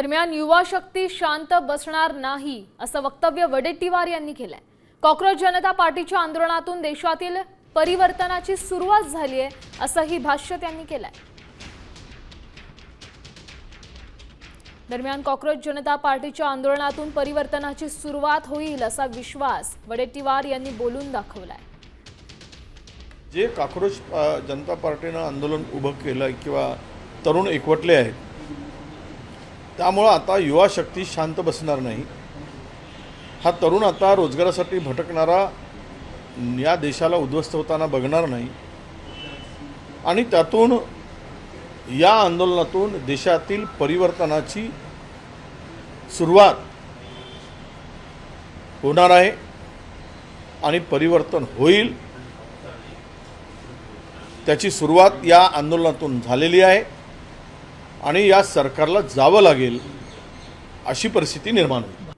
दरम्यान युवा शक्ती शांत बसणार नाही असं वक्तव्य वडेट्टीवार यांनी केलंय। कॉक्रोच जनता पार्टीच्या आंदोलनातून देशातील परिवर्तनाची सुरुवात झाली आहे असंही भाष्य त्यांनी केलंय। दरम्यान कॉक्रोच जनता पार्टीच्या आंदोलनातून परिवर्तनाची सुरुवात होईल असा विश्वास वडेट्टीवार यांनी बोलून दाखवलाय। जे कॉक्रोच जनता पार्टीनं आंदोलन उभं केलं किंवा तरुण एकवटले आहेत, त्यामुळे आता युवा शक्ती शांत बसणार नाही। हा तरुण आता रोजगारासाठी भटकणारा या देशाला उद्ध्वस्त होताना बघणार नाही आणि त्यातून या आंदोलनातून देशातील परिवर्तनाची सुरुवात होणार आहे आणि परिवर्तन होईल। त्याची सुरुवात या आंदोलनातून झालेली आहे आणि या सरकारला जावं लागेल अशी परिस्थिती निर्माण होईल।